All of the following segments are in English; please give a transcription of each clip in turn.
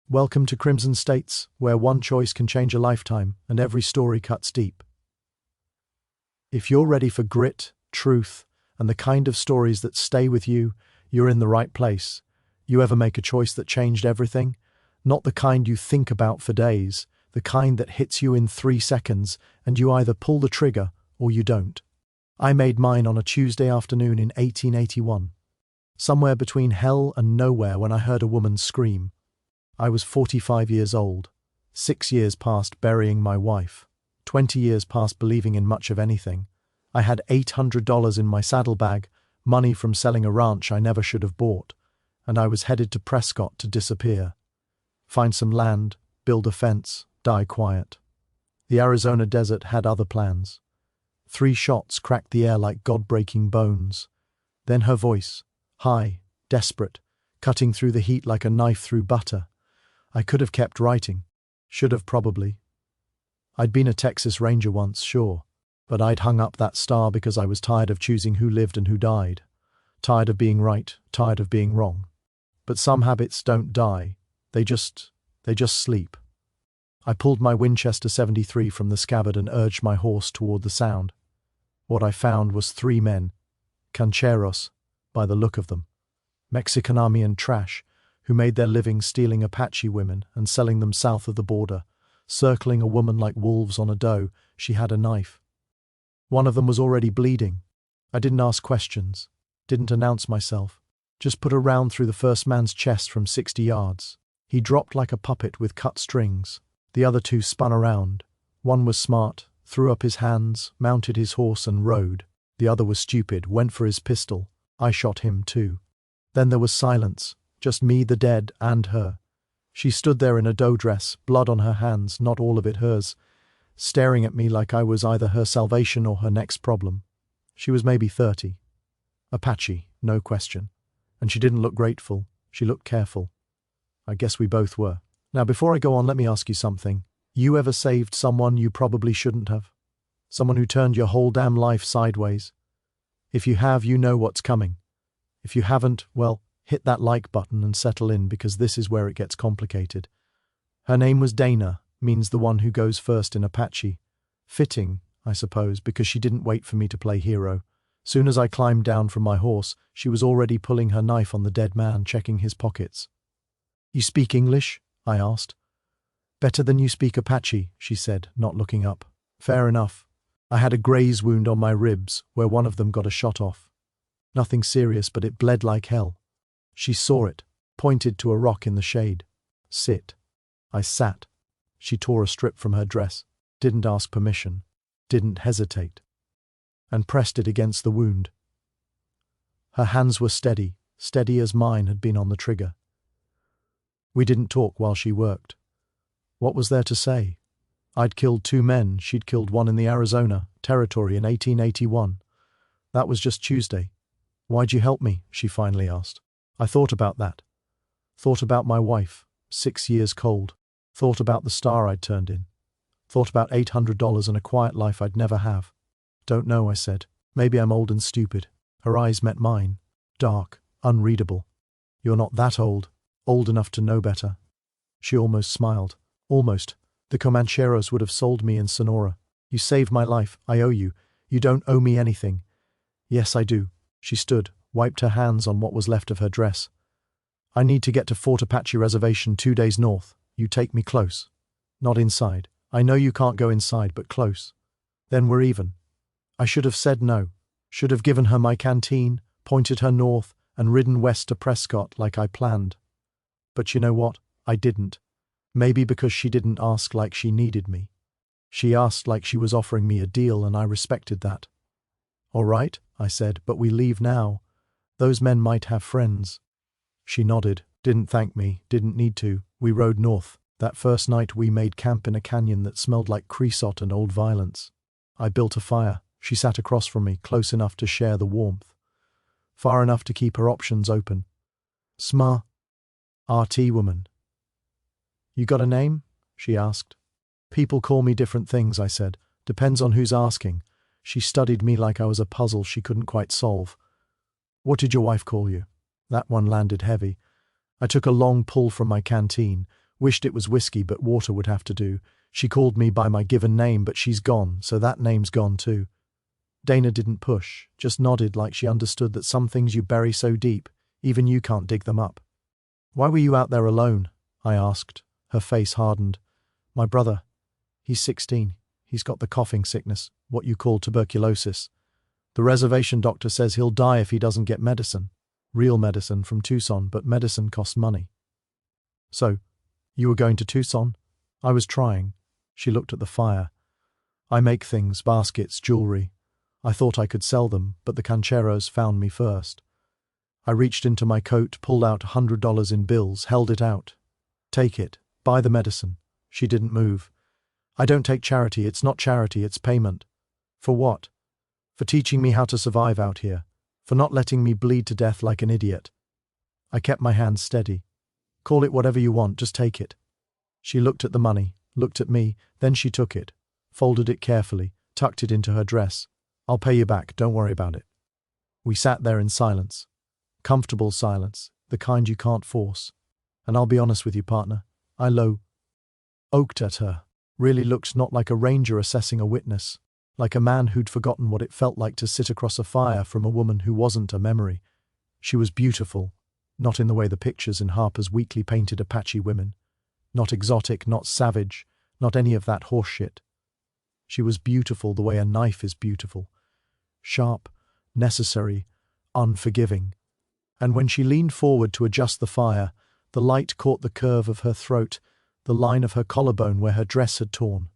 Welcome to Crimson States, where one choice can change a lifetime and every story cuts deep. If you're ready for grit, truth, and the kind of stories that stay with you, you're in the right place. You ever make a choice that changed everything? Not the kind you think about for days, the kind that hits you in 3 seconds and you either pull the trigger or you don't. I made mine on a Tuesday afternoon in 1881. Somewhere between hell and nowhere when I heard a woman scream. I was 45 years old, 6 years past burying my wife, 20 years past believing in much of anything. I had $800 in my saddlebag, money from selling a ranch I never should have bought, and I was headed to Prescott to disappear. Find some land, build a fence, die quiet. The Arizona desert had other plans. 3 shots cracked the air like God-breaking bones. Then her voice, high, desperate, cutting through the heat like a knife through butter. I could have kept writing. Should have probably. I'd been a Texas Ranger once, sure, but I'd hung up that star because I was tired of choosing who lived and who died. Tired of being right, tired of being wrong. But some habits don't die. They just sleep. I pulled my Winchester 73 from the scabbard and urged my horse toward the sound. What I found was 3 men, cancheros, by the look of them, Mexican army and trash, who made their living stealing Apache women and selling them south of the border, circling a woman like wolves on a doe. She had a knife. One of them was already bleeding. I didn't ask questions, didn't announce myself, just put a round through the first man's chest from 60 yards. He dropped like a puppet with cut strings. The other 2 spun around. One was smart, threw up his hands, mounted his horse and rode. The other was stupid, went for his pistol. I shot him too. Then there was silence, just me, the dead, and her. She stood there in a doe dress, blood on her hands, not all of it hers, staring at me like I was either her salvation or her next problem. She was maybe 30. Apache, no question. And she didn't look grateful, she looked careful. I guess we both were. Now before I go on, let me ask you something. You ever saved someone you probably shouldn't have? Someone who turned your whole damn life sideways? If you have, you know what's coming. If you haven't, well, hit that like button and settle in because this is where it gets complicated. Her name was Dana, means the one who goes first in Apache. Fitting, I suppose, because she didn't wait for me to play hero. Soon as I climbed down from my horse, she was already pulling her knife on the dead man, checking his pockets. You speak English? I asked. Better than you speak Apache, she said, not looking up. Fair enough. I had a graze wound on my ribs, where one of them got a shot off. Nothing serious, but it bled like hell. She saw it, pointed to a rock in the shade. Sit. I sat. She tore a strip from her dress, didn't ask permission, didn't hesitate, and pressed it against the wound. Her hands were steady, steady as mine had been on the trigger. We didn't talk while she worked. What was there to say? I'd killed 2 men, she'd killed one in the Arizona territory in 1881. That was just Tuesday. Why'd you help me? She finally asked. I thought about that. Thought about my wife, 6 years cold. Thought about the star I'd turned in. Thought about $800 and a quiet life I'd never have. Don't know, I said. Maybe I'm old and stupid. Her eyes met mine. Dark, unreadable. You're not that old. Old enough to know better. She almost smiled. Almost. The Comancheros would have sold me in Sonora. You saved my life. I owe you. You don't owe me anything. Yes, I do. She stood, wiped her hands on what was left of her dress. I need to get to Fort Apache Reservation 2 days north. You take me close. Not inside. I know you can't go inside, but close. Then we're even. I should have said no. Should have given her my canteen, pointed her north, and ridden west to Prescott like I planned. But you know what? I didn't. Maybe because she didn't ask like she needed me. She asked like she was offering me a deal, and I respected that. All right, I said, but we leave now. Those men might have friends. She nodded, didn't thank me, didn't need to. We rode north. That first night we made camp in a canyon that smelled like creosote and old violence. I built a fire. She sat across from me, close enough to share the warmth. Far enough to keep her options open. Sma. RT woman. You got a name? She asked. People call me different things, I said. Depends on who's asking. She studied me like I was a puzzle she couldn't quite solve. What did your wife call you? That one landed heavy. I took a long pull from my canteen. Wished it was whiskey, but water would have to do. She called me by my given name, but she's gone, so that name's gone too. Dana didn't push, just nodded like she understood that some things you bury so deep, even you can't dig them up. Why were you out there alone? I asked. Her face hardened. My brother. He's 16. He's got the coughing sickness, what you call tuberculosis. The reservation doctor says he'll die if he doesn't get medicine. Real medicine from Tucson, but medicine costs money. So, you were going to Tucson? I was trying. She looked at the fire. I make things, baskets, jewelry. I thought I could sell them, but the cancheros found me first. I reached into my coat, pulled out $100 in bills, held it out. Take it. Buy the medicine. She didn't move. I don't take charity. It's not charity, it's payment. For what? For teaching me how to survive out here. For not letting me bleed to death like an idiot. I kept my hands steady. Call it whatever you want, just take it. She looked at the money, looked at me, then she took it, folded it carefully, tucked it into her dress. I'll pay you back, don't worry about it. We sat there in silence. Comfortable silence, the kind you can't force. And I'll be honest with you, partner, I oaked at her. Really looked not like a ranger assessing a witness, like a man who'd forgotten what it felt like to sit across a fire from a woman who wasn't a memory. She was beautiful, not in the way the pictures in Harper's Weekly painted Apache women. Not exotic, not savage, not any of that horseshit. She was beautiful the way a knife is beautiful. Sharp, necessary, unforgiving. And when she leaned forward to adjust the fire, the light caught the curve of her throat, the line of her collarbone where her dress had torn.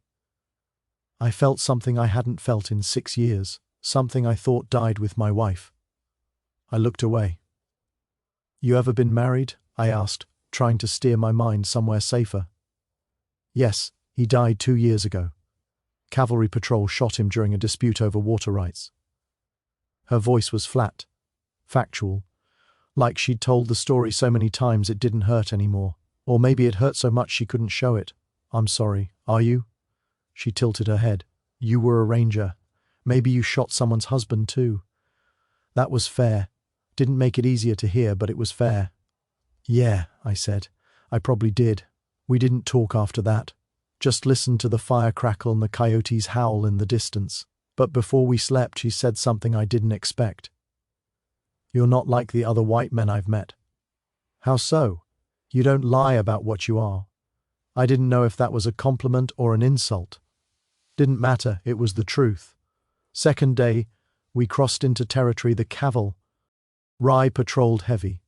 I felt something I hadn't felt in 6 years, something I thought died with my wife. I looked away. You ever been married? I asked, trying to steer my mind somewhere safer. Yes, he died 2 years ago. Cavalry patrol shot him during a dispute over water rights. Her voice was flat, factual, like she'd told the story so many times it didn't hurt anymore. Or maybe it hurt so much she couldn't show it. I'm sorry, are you? She tilted her head. You were a ranger. Maybe you shot someone's husband too. That was fair. Didn't make it easier to hear, but it was fair. Yeah, I said. I probably did. We didn't talk after that. Just listened to the fire crackle and the coyotes howl in the distance. But before we slept, she said something I didn't expect. You're not like the other white men I've met. How so? You don't lie about what you are. I didn't know if that was a compliment or an insult. Didn't matter, it was the truth. Second day, we crossed into territory the Cavalry patrolled heavy.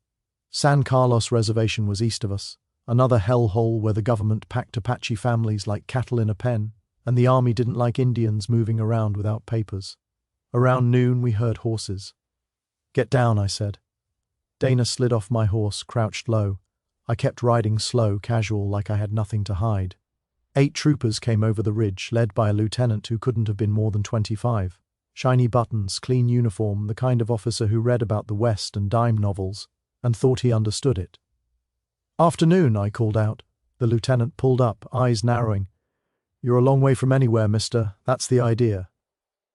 San Carlos Reservation was east of us, another hellhole where the government packed Apache families like cattle in a pen, and the army didn't like Indians moving around without papers. Around noon we heard horses. Get down, I said. Dana slid off my horse, crouched low. I kept riding slow, casual, like I had nothing to hide. 8 troopers came over the ridge, led by a lieutenant who couldn't have been more than 25. Shiny buttons, clean uniform, the kind of officer who read about the West and dime novels, and thought he understood it. Afternoon, I called out. The lieutenant pulled up, eyes narrowing. You're a long way from anywhere, mister. That's the idea.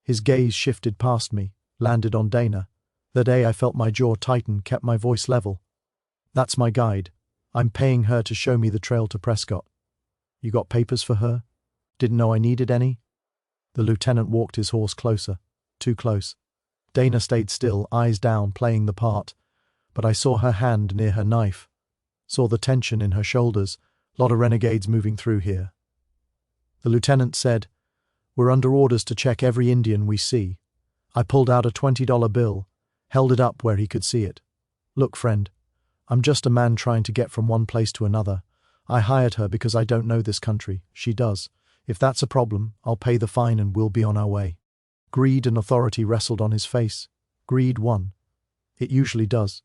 His gaze shifted past me, landed on Dana. The day I felt my jaw tighten, kept my voice level. That's my guide. I'm paying her to show me the trail to Prescott. You got papers for her? Didn't know I needed any? The lieutenant walked his horse closer. Too close. Dana stayed still, eyes down, playing the part. But I saw her hand near her knife. Saw the tension in her shoulders. Lot of renegades moving through here. The lieutenant said, We're under orders to check every Indian we see. I pulled out a $20 bill, held it up where he could see it. Look, friend. I'm just a man trying to get from one place to another. I hired her because I don't know this country. She does. If that's a problem, I'll pay the fine and we'll be on our way. Greed and authority wrestled on his face. Greed won. It usually does.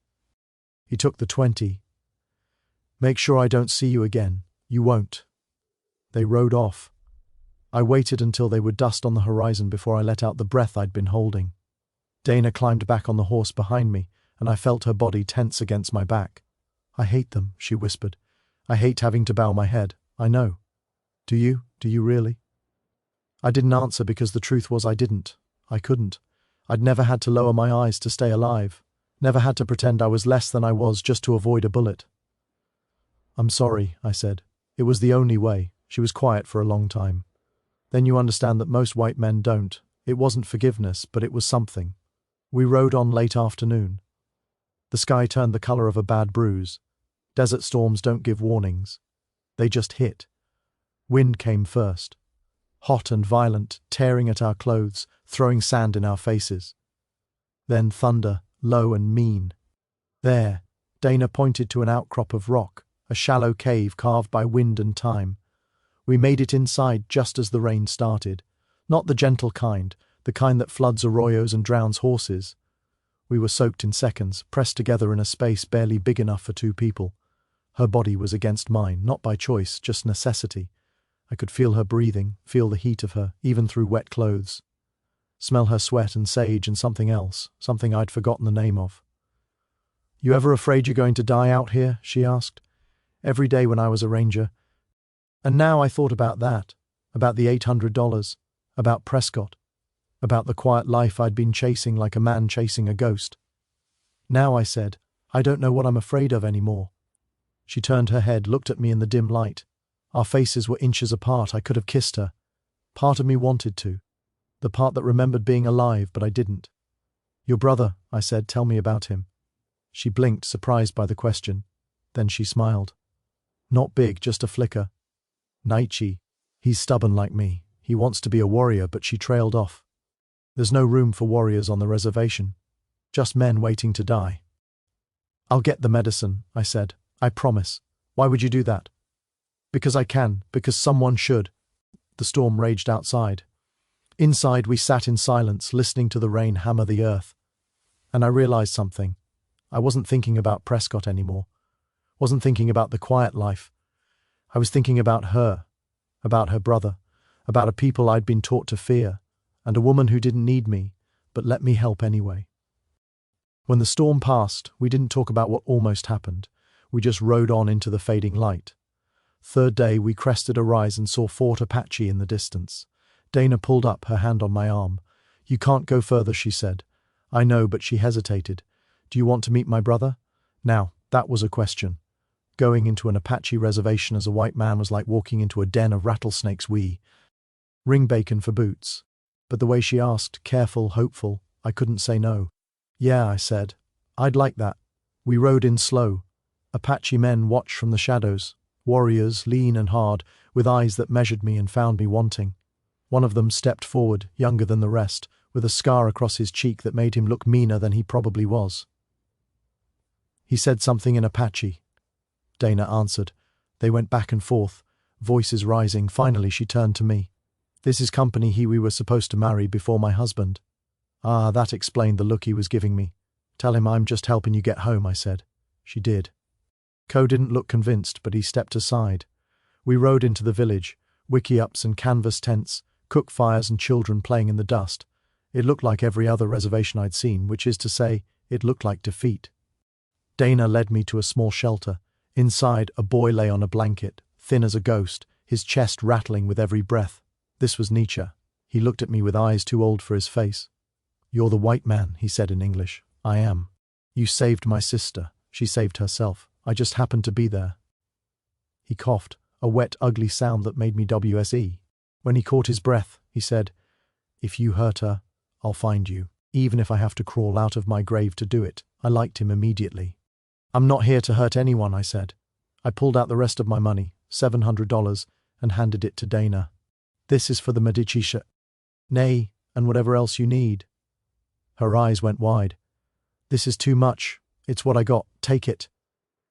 He took the 20. Make sure I don't see you again. You won't. They rode off. I waited until they were dust on the horizon before I let out the breath I'd been holding. Dana climbed back on the horse behind me, and I felt her body tense against my back. I hate them, she whispered. I hate having to bow my head. I know. Do you? Do you really? I didn't answer because the truth was I didn't. I couldn't. I'd never had to lower my eyes to stay alive. Never had to pretend I was less than I was just to avoid a bullet. I'm sorry, I said. It was the only way. She was quiet for a long time. Then you understand that most white men don't. It wasn't forgiveness, but it was something. We rode on late afternoon. The sky turned the color of a bad bruise. Desert storms don't give warnings. They just hit. Wind came first. Hot and violent, tearing at our clothes, throwing sand in our faces. Then thunder, low and mean. There, Dana pointed to an outcrop of rock, a shallow cave carved by wind and time. We made it inside just as the rain started. Not the gentle kind, the kind that floods arroyos and drowns horses. We were soaked in seconds, pressed together in a space barely big enough for two people. Her body was against mine, not by choice, just necessity. I could feel her breathing, feel the heat of her, even through wet clothes. Smell her sweat and sage and something else, something I'd forgotten the name of. "You ever afraid you're going to die out here?" she asked. "Every day when I was a ranger." And now I thought about that, about the $800, about Prescott, about the quiet life I'd been chasing like a man chasing a ghost. Now, I said, I don't know what I'm afraid of anymore. She turned her head, looked at me in the dim light. Our faces were inches apart. I could have kissed her. Part of me wanted to. The part that remembered being alive, but I didn't. "Your brother," I said, "tell me about him." She blinked, surprised by the question. Then she smiled. "Not big, just a flicker. Naichi. He's stubborn like me. He wants to be a warrior," but she trailed off. "There's no room for warriors on the reservation. Just men waiting to die." "I'll get the medicine," I said. "I promise." "Why would you do that?" "Because I can, because someone should." The storm raged outside. Inside, we sat in silence, listening to the rain hammer the earth. And I realized something. I wasn't thinking about Prescott anymore. Wasn't thinking about the quiet life. I was thinking about her brother, about a people I'd been taught to fear, and a woman who didn't need me, but let me help anyway. When the storm passed, we didn't talk about what almost happened. We just rode on into the fading light. Third day, we crested a rise and saw Fort Apache in the distance. Dana pulled up, her hand on my arm. "You can't go further," she said. "I know," but she hesitated. "Do you want to meet my brother?" Now, that was a question. Going into an Apache reservation as a white man was like walking into a den of rattlesnakes. Ring bacon for boots. But the way she asked, careful, hopeful, I couldn't say no. "Yeah," I said. "I'd like that." We rode in slow. Apache men watched from the shadows. Warriors, lean and hard, with eyes that measured me and found me wanting. One of them stepped forward, younger than the rest, with a scar across his cheek that made him look meaner than he probably was. He said something in Apache. Dana answered. They went back and forth, voices rising. Finally, she turned to me. "This is company we were supposed to marry before my husband." Ah, that explained the look he was giving me. "Tell him I'm just helping you get home," I said. She did. Ko didn't look convinced, but he stepped aside. We rode into the village, wickiups and canvas tents, cook fires and children playing in the dust. It looked like every other reservation I'd seen, which is to say, it looked like defeat. Dana led me to a small shelter. Inside, a boy lay on a blanket, thin as a ghost, his chest rattling with every breath. This was Nietzsche. He looked at me with eyes too old for his face. "You're the white man," he said in English. "I am. You saved my sister. She saved herself. I just happened to be there." He coughed, a wet, ugly sound that made me WSE. When he caught his breath, he said, "If you hurt her, I'll find you, even if I have to crawl out of my grave to do it." I liked him immediately. "I'm not here to hurt anyone," I said. I pulled out the rest of my money, $700, and handed it to Dana. "This is for the Medicisha. Nay, and whatever else you need." Her eyes went wide. "This is too much. It's what I got. Take it."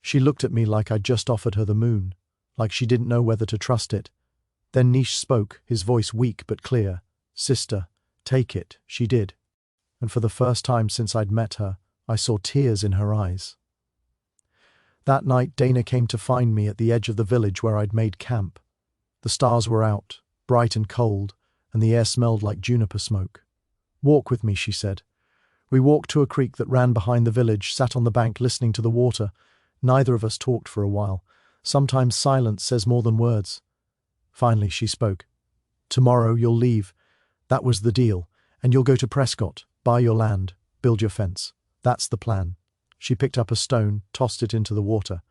She looked at me like I'd just offered her the moon, like she didn't know whether to trust it. Then Nish spoke, his voice weak but clear. "Sister, take it." She did. And for the first time since I'd met her, I saw tears in her eyes. That night, Dana came to find me at the edge of the village where I'd made camp. The stars were out, bright and cold, and the air smelled like juniper smoke. "Walk with me," she said. We walked to a creek that ran behind the village, sat on the bank listening to the water. Neither of us talked for a while. Sometimes silence says more than words. Finally, she spoke. "Tomorrow you'll leave. That was the deal. And you'll go to Prescott, buy your land, build your fence. That's the plan." She picked up a stone, tossed it into the water.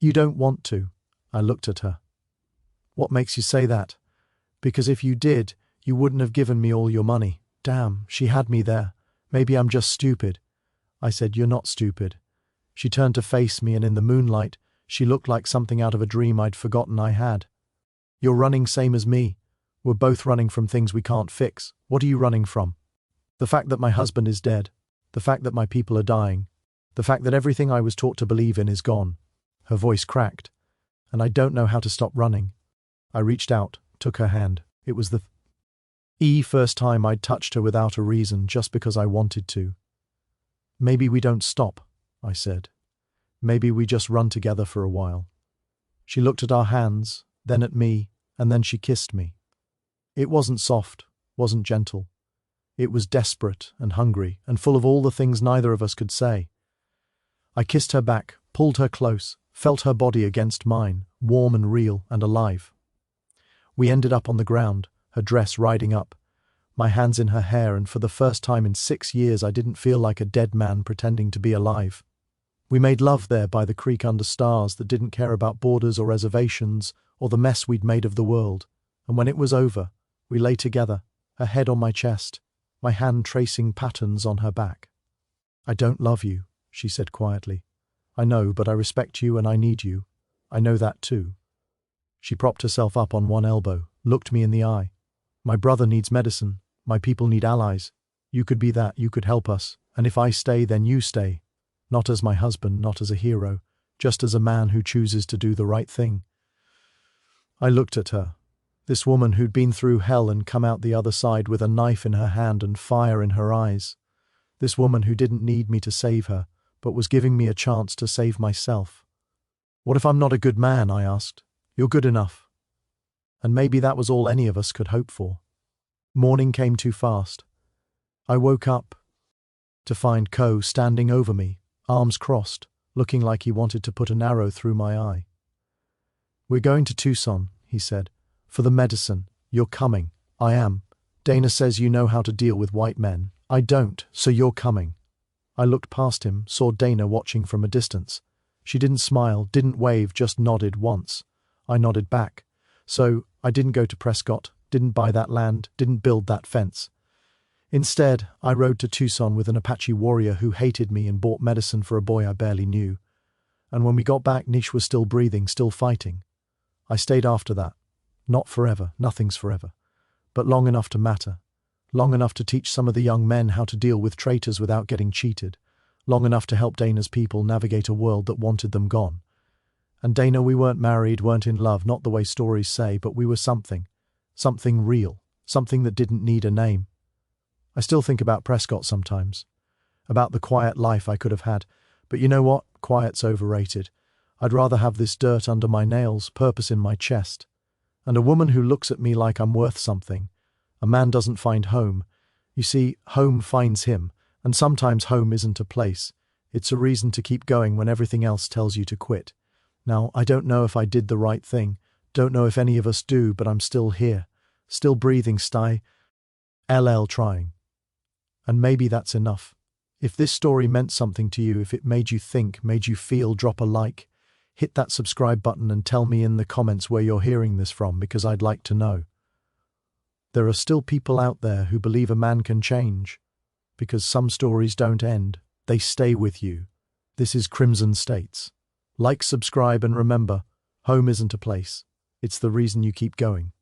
"You don't want to." I looked at her. What makes you say that? Because if you did, you wouldn't have given me all your money. Damn, she had me there. Maybe I'm just stupid. I said, you're not stupid. She turned to face me, and in the moonlight, she looked like something out of a dream I'd forgotten I had. You're running same as me. We're both running from things we can't fix. What are you running from? The fact that my husband is dead. The fact that my people are dying. The fact that everything I was taught to believe in is gone. Her voice cracked. And I don't know how to stop running. I reached out, took her hand. It was the first time I'd touched her without a reason, just because I wanted to. Maybe we don't stop, I said. Maybe we just run together for a while. She looked at our hands, then at me, and then she kissed me. It wasn't soft, wasn't gentle. It was desperate and hungry and full of all the things neither of us could say. I kissed her back, pulled her close, felt her body against mine, warm and real and alive. We ended up on the ground, her dress riding up, my hands in her hair, and for the first time in 6 years I didn't feel like a dead man pretending to be alive. We made love there by the creek under stars that didn't care about borders or reservations or the mess we'd made of the world, and when it was over, we lay together, her head on my chest, my hand tracing patterns on her back. I don't love you, she said quietly. I know, but I respect you and I need you. I know that too. She propped herself up on one elbow, looked me in the eye. My brother needs medicine. My people need allies. You could be that, you could help us. And if I stay, then you stay. Not as my husband, not as a hero, just as a man who chooses to do the right thing. I looked at her. This woman who'd been through hell and come out the other side with a knife in her hand and fire in her eyes. This woman who didn't need me to save her, but was giving me a chance to save myself. What if I'm not a good man, I asked. You're good enough. And maybe that was all any of us could hope for. Morning came too fast. I woke up to find Co standing over me, arms crossed, looking like he wanted to put an arrow through my eye. We're going to Tucson, he said. For the medicine. You're coming. I am. Dana says you know how to deal with white men. I don't, so you're coming. I looked past him, saw Dana watching from a distance. She didn't smile, didn't wave, just nodded once. I nodded back. So, I didn't go to Prescott, didn't buy that land, didn't build that fence. Instead, I rode to Tucson with an Apache warrior who hated me and bought medicine for a boy I barely knew. And when we got back, Nish was still breathing, still fighting. I stayed after that. Not forever, nothing's forever. But long enough to matter. Long enough to teach some of the young men how to deal with traitors without getting cheated. Long enough to help Dana's people navigate a world that wanted them gone. And Dana, we weren't married, weren't in love, not the way stories say, but we were something. Something real. Something that didn't need a name. I still think about Prescott sometimes. About the quiet life I could have had. But you know what? Quiet's overrated. I'd rather have this dirt under my nails, purpose in my chest. And a woman who looks at me like I'm worth something. A man doesn't find home. You see, home finds him, and sometimes home isn't a place. It's a reason to keep going when everything else tells you to quit. Now, I don't know if I did the right thing, don't know if any of us do, but I'm still here, still breathing, trying. And maybe that's enough. If this story meant something to you, if it made you think, made you feel, drop a like. Hit that subscribe button and tell me in the comments where you're hearing this from, because I'd like to know. There are still people out there who believe a man can change, because some stories don't end, they stay with you. This is Crimson States. Like, subscribe, and remember, home isn't a place. It's the reason you keep going.